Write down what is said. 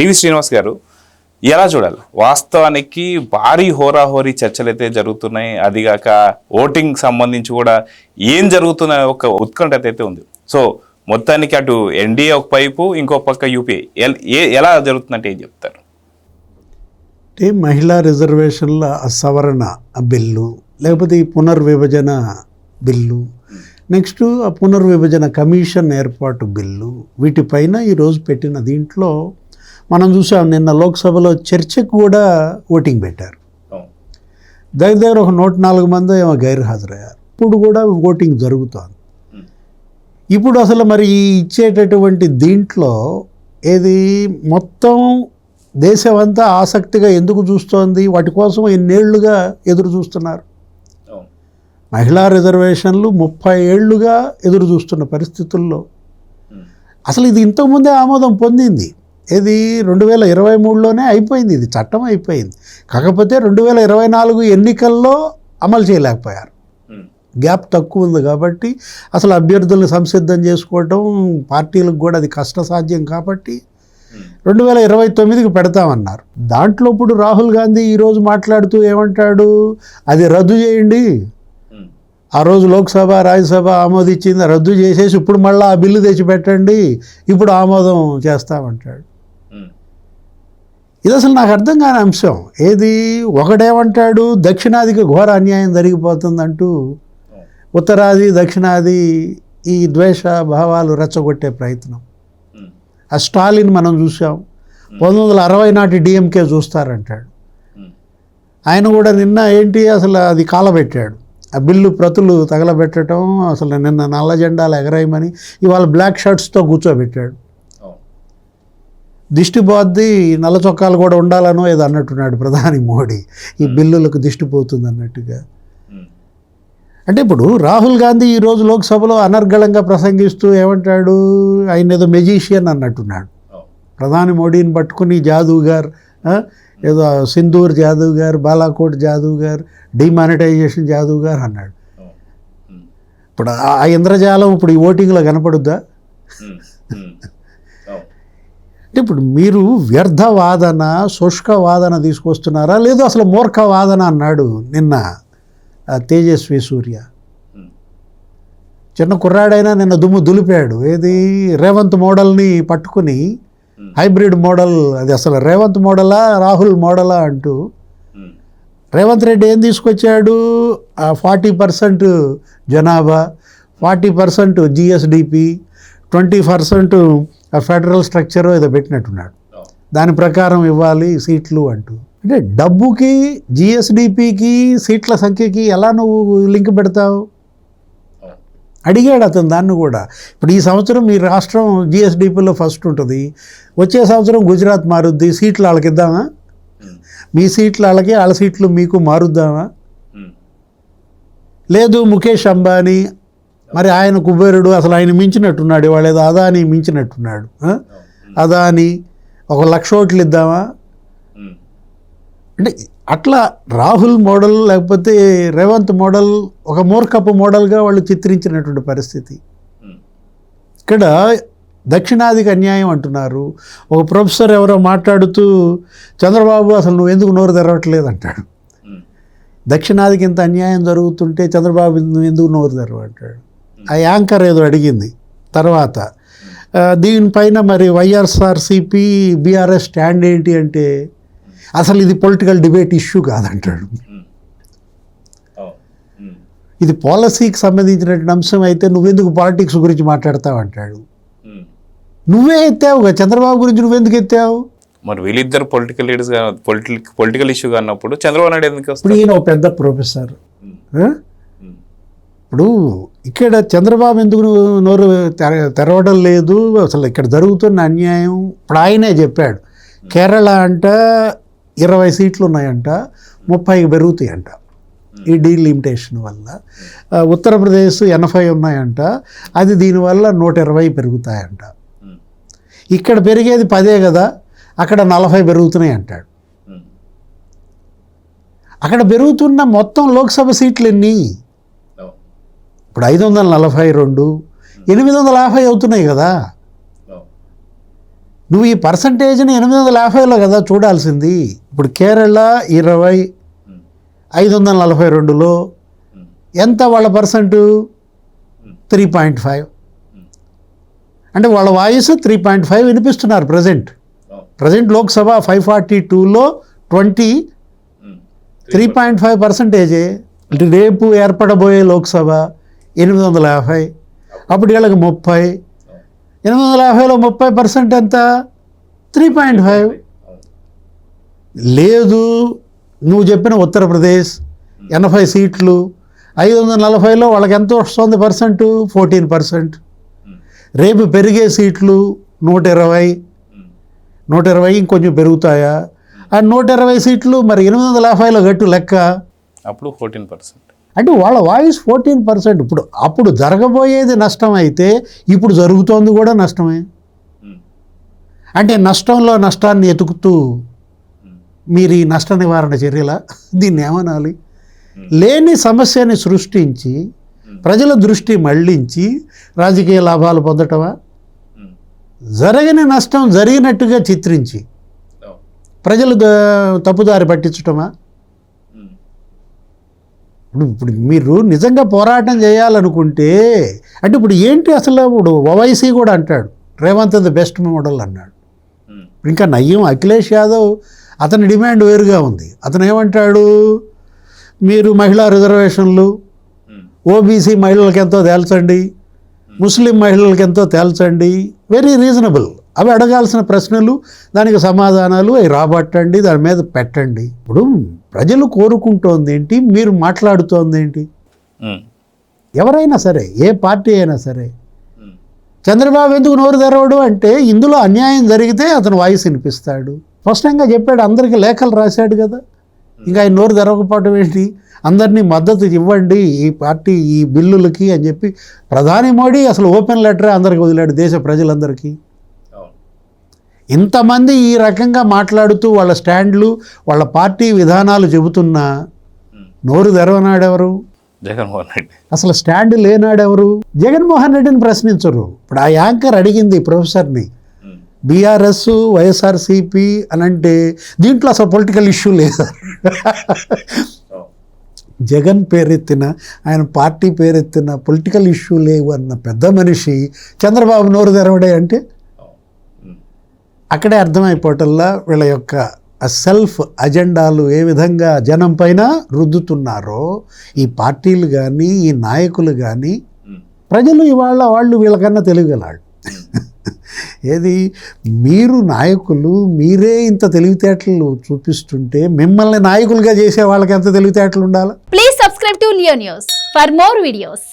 TV Srinivas గారు ఎలా చూడాలి? వాస్తవానికి భారీ హోరాహోరీ చర్చలు అయితే జరుగుతున్నాయి. అదిగాక ఓటింగ్ సంబంధించి కూడా ఏం జరుగుతున్న ఒక ఉత్కంఠ అయితే ఉంది. సో మొత్తానికి అటు ఎన్డీఏ ఒక వైపు, ఇంకో పక్క యూపీఏ ఎలా జరుగుతుందంటే ఏం చెప్తారు? అంటే మహిళా రిజర్వేషన్ల సవరణ బిల్లు, లేకపోతే ఈ పునర్విభజన బిల్లు, నెక్స్ట్ ఆ పునర్విభజన కమిషన్ ఏర్పాటు బిల్లు, వీటిపైన ఈరోజు పెట్టిన దీంట్లో మనం చూసాం. నిన్న లోక్సభలో చర్చకు కూడా ఓటింగ్ పెట్టారు. దగ్గర ఒక 104 మంది ఏమో గైర్ హాజరయ్యారు. ఇప్పుడు కూడా ఓటింగ్ జరుగుతోంది. ఇప్పుడు అసలు మరి ఇచ్చేటటువంటి దీంట్లో ఏది మొత్తం దేశం అంతా ఆసక్తిగా ఎందుకు చూస్తోంది? వాటి కోసం ఎన్నేళ్లుగా ఎదురు చూస్తున్నారు. మహిళా రిజర్వేషన్లు 30 ఏళ్లుగా ఎదురు చూస్తున్న పరిస్థితుల్లో అసలు ఇది ఇంతకుముందే ఆమోదం పొందింది. ఇది 2023లోనే అయిపోయింది. ఇది చట్టం అయిపోయింది. కాకపోతే 2024 ఎన్నికల్లో అమలు చేయలేకపోయారు. గ్యాప్ తక్కువ ఉంది కాబట్టి అసలు అభ్యర్థులను సంసిద్ధం చేసుకోవటం పార్టీలకు కూడా అది కష్టసాధ్యం కాబట్టి 2029కి పెడతామన్నారు. దాంట్లో ఇప్పుడు రాహుల్ గాంధీ ఈరోజు మాట్లాడుతూ ఏమంటాడు, అది రద్దు చేయండి, ఆ రోజు లోక్సభ రాజ్యసభ ఆమోదించింది రద్దు చేసేసి ఇప్పుడు మళ్ళీ ఆ బిల్లు తెచ్చిపెట్టండి, ఇప్పుడు ఆమోదం చేస్తామంటాడు. ఇది అసలు నాకు అర్థం కాని అంశం. ఏది ఒకడేమంటాడు, దక్షిణాదికి ఘోర అన్యాయం జరిగిపోతుందంటూ ఉత్తరాది దక్షిణాది ఈ ద్వేష భావాలు రెచ్చగొట్టే ప్రయత్నం. ఆ స్టాలిన్ మనం చూసాం. 1960 నాటి డిఎంకే చూస్తారంటాడు. ఆయన కూడా నిన్న ఏంటి అసలు అది కాలబెట్టాడు. ఆ బిల్లు ప్రతులు తగలబెట్టడం, అసలు నిన్న నల్ల జెండాలు ఎగరేయమని ఇవాళ బ్లాక్ షర్ట్స్తో కూర్చోబెట్టాడు. దిష్టి పోద్ది, నల్ల చొక్కాలు కూడా ఉండాలనో ఏదో అన్నట్టున్నాడు ప్రధాని మోడీ. ఈ బిల్లులకు దిష్టి పోతుంది అన్నట్టుగా. అంటే ఇప్పుడు రాహుల్ గాంధీ ఈరోజు లోక్సభలో అనర్గళంగా ప్రసంగిస్తూ ఏమంటాడు, ఆయన ఏదో మెజీషియన్ అన్నట్టున్నాడు. ప్రధాని మోడీని పట్టుకుని జాదూగారు, ఏదో సింధూర్ జాదూగారు, బాలాకోట్ జాదూగారు, డిమానిటైజేషన్ జాదూగారు అన్నాడు. ఇప్పుడు ఆ ఇంద్రజాలం ఇప్పుడు ఈ ఓటింగ్లో కనపడుద్దా? అంటే ఇప్పుడు మీరు వ్యర్థ వాదన, శుష్క వాదన తీసుకొస్తున్నారా, లేదు అసలు మూర్ఖ వాదన అన్నాడు నిన్న తేజస్వి సూర్య. చిన్న కుర్రాడైనా నిన్న దుమ్ము దులిపాడు. ఏది రేవంత్ మోడల్ని పట్టుకుని హైబ్రిడ్ మోడల్, అది అసలు రేవంత్ మోడలా రాహుల్ మోడలా అంటూ రేవంత్ రెడ్డి ఏం తీసుకొచ్చాడు, 40% జనాభా, 40% జిఎస్డిపి, 20% ఫెడరల్ స్ట్రక్చర్ ఏదో పెట్టినట్టున్నాడు. దాని ప్రకారం ఇవ్వాలి సీట్లు అంటూ. అంటే డబ్బుకి, జిఎస్డిపికి, సీట్ల సంఖ్యకి ఎలా నువ్వు లింక్ పెడతావు? అడిగాడు అతను దాన్ని కూడా. ఇప్పుడు ఈ సంవత్సరం మీ రాష్ట్రం జిఎస్డిపిలో ఫస్ట్ ఉంటుంది, వచ్చే సంవత్సరం గుజరాత్ మారుద్ది, సీట్లు వాళ్ళకి ఇద్దామా? మీ సీట్లు వాళ్ళకి, వాళ్ళ సీట్లు మీకు మారుద్దామా? లేదు ముఖేష్ అంబానీ, మరి ఆయన కుబేరుడు, అసలు ఆయన మించినట్టున్నాడు, వాళ్ళు ఏదో అదాని మించినట్టున్నాడు. అదాని 1,00,000 ఓట్లు ఇద్దామా? అంటే అట్లా రాహుల్ మోడల్ లేకపోతే రేవంత్ మోడల్ ఒక మూర్ఖపు మోడల్గా వాళ్ళు చిత్రించినటువంటి పరిస్థితి. ఇక్కడ దక్షిణాదికి అన్యాయం అంటున్నారు. ఒక ప్రొఫెసర్ ఎవరో మాట్లాడుతూ, చంద్రబాబు అసలు నువ్వు ఎందుకు నోరు తెరవట్లేదు అంటాడు. దక్షిణాదికి ఇంత అన్యాయం జరుగుతుంటే చంద్రబాబు నువ్వు ఎందుకు నోరు తెరవంటాడు. ఆ యాంకర్ ఏదో అడిగింది. తర్వాత దీనిపైన మరి వైఎస్ఆర్సీపీ బీఆర్ఎస్ స్టాండ్ ఏంటి అంటే, అసలు ఇది పొలిటికల్ డిబేట్ ఇష్యూ కాదంటాడు. ఇది పాలసీకి సంబంధించినటువంటి అంశం అయితే నువ్వెందుకు పాలిటిక్స్ గురించి మాట్లాడతావు అంటాడు. నువ్వే ఎత్తావు, చంద్రబాబు గురించి నువ్వెందుకు ఎత్తావు? మరి వీళ్ళిద్దరు పొలిటికల్ లీడర్స్ పొలిటికల్ ఇష్యూ అన్నప్పుడు చంద్రబాబు నాయుడు ఎందుకు వస్తాడు? ఇప్పుడు ఈయన ఒక పెద్ద ప్రొఫెసర్. ఇప్పుడు ఇక్కడ చంద్రబాబు ఎందుకు నోరు తెరవడం లేదు, అసలు ఇక్కడ జరుగుతున్న అన్యాయం ఇప్పుడు ఆయనే చెప్పాడు. కేరళ అంట 20 సీట్లు ఉన్నాయంట, 30కి పెరుగుతాయంట ఈ డీలిమిటేషన్ వల్ల. ఉత్తరప్రదేశ్ 80 ఉన్నాయంట, అది దీనివల్ల 120 పెరుగుతాయంట. ఇక్కడ పెరిగేది 10 కదా, అక్కడ 40 పెరుగుతున్నాయి అంటాడు. అక్కడ పెరుగుతున్న మొత్తం లోక్సభ సీట్లు ఎన్ని? ఇప్పుడు 542, 850 అవుతున్నాయి కదా. నువ్వు ఈ పర్సంటేజ్ని 850లో కదా చూడాల్సింది. ఇప్పుడు కేరళ 20, 542లో ఎంత వాళ్ళ పర్సెంటు? 3.5. అంటే వాళ్ళ వాయిస్ 3.5 వినిపిస్తున్నారు ప్రజెంట్ లోక్సభ 542లో 3.5%. రేపు ఏర్పడబోయే లోక్సభ 850, అప్పుడు వీళ్ళకి 30. 850లో 30% ఎంత? 3.5. లేదు, నువ్వు చెప్పిన ఉత్తరప్రదేశ్ 80 సీట్లు, 540లో వాళ్ళకి ఎంత వస్తుంది పర్సెంట్? 14%. రేపు పెరిగే సీట్లు 120 ఇంకొంచెం పెరుగుతాయా? ఆ 120 సీట్లు మరి 850లో గట్టు లెక్క, అప్పుడు 14%. అంటే వాళ్ళ వాయిస్ 14%. అప్పుడు జరగబోయేది నష్టం అయితే ఇప్పుడు జరుగుతోంది కూడా నష్టమే. అంటే నష్టంలో నష్టాన్ని ఎతుకుతూ మీరు ఈ నష్ట నివారణ చర్యలా? దీన్ని ఏమనాలి? లేని సమస్యని సృష్టించి ప్రజల దృష్టి మళ్లించి రాజకీయ లాభాలు పొందటమా? జరగని నష్టం జరిగినట్టుగా చిత్రించి ప్రజలు తప్పుదారి పట్టించటమా? ఇప్పుడు మీరు నిజంగా పోరాటం చేయాలనుకుంటే అంటే ఇప్పుడు ఏంటి అసలు? ఇప్పుడు ఓవైసీ కూడా అంటాడు రేవంత్ ది బెస్ట్ మోడల్ అన్నాడు. ఇంకా నయ్యం అఖిలేష్ యాదవ్ అతని డిమాండ్ వేరుగా ఉంది. అతను ఏమంటాడు? మీరు మహిళా రిజర్వేషన్లు, ఓబీసీ మహిళలకు ఎంతో తేల్చండి, ముస్లిం మహిళలకు ఎంతో తేల్చండి. Very reasonable. అవి అడగాల్సిన ప్రశ్నలు, దానికి సమాధానాలు అవి రాబట్టండి, దాని మీద పెట్టండి. ఇప్పుడు ప్రజలు కోరుకుంటోంది ఏంటి? మీరు మాట్లాడుతోంది ఏంటి? ఎవరైనా సరే, ఏ పార్టీ అయినా సరే, చంద్రబాబు ఎందుకు నోరు తెరవడు అంటే ఇందులో అన్యాయం జరిగితే అతను వాయిస్ వినిపిస్తాడు. స్పష్టంగా చెప్పాడు, అందరికీ లేఖలు రాశాడు కదా. ఇంకా ఆయన నోరు తెరవకపోవడం ఏంటి? అందరినీ మద్దతు ఇవ్వండి ఈ పార్టీ ఈ బిల్లులకి అని చెప్పి ప్రధాని మోడీ అసలు ఓపెన్ లెటరే అందరికి వదిలాడు, దేశ ప్రజలందరికీ. ఇంతమంది ఈ రకంగా మాట్లాడుతూ వాళ్ళ స్టాండ్లు వాళ్ళ పార్టీ విధానాలు చెబుతున్నా నోరు తెరవనాడెవరు? జగన్మోహన్ రెడ్డి. అసలు స్టాండ్ లేనాడెవరు? జగన్మోహన్ రెడ్డిని ప్రశ్నించరు. ఇప్పుడు ఆ యాంకర్ అడిగింది ప్రొఫెసర్ని, బీఆర్ఎస్ వైఎస్ఆర్సీపీ అని అంటే దీంట్లో అసలు పొలిటికల్ ఇష్యూ లేదు. జగన్ పేరెత్తిన ఆయన పార్టీ పేరెత్తిన పొలిటికల్ ఇష్యూ లేవు అన్న పెద్ద మనిషి చంద్రబాబు నోరు తెరవడే అంటే అక్కడే అర్థమైపోవటల్లా వీళ్ళ యొక్క సెల్ఫ్ అజెండాలు ఏ విధంగా జనం పైన రుద్దుతున్నారో ఈ పార్టీలు కానీ ఈ నాయకులు కానీ. ప్రజలు ఇవాళ వాళ్ళు వీళ్ళకన్నా తెలివిగలాడు. ఏది మీరు నాయకులు మీరే ఇంత తెలివితేటలు చూపిస్తుంటే మిమ్మల్ని నాయకులుగా చేసే వాళ్ళకి ఎంత తెలివితేటలు ఉండాలి? Please subscribe to Leo news for more videos.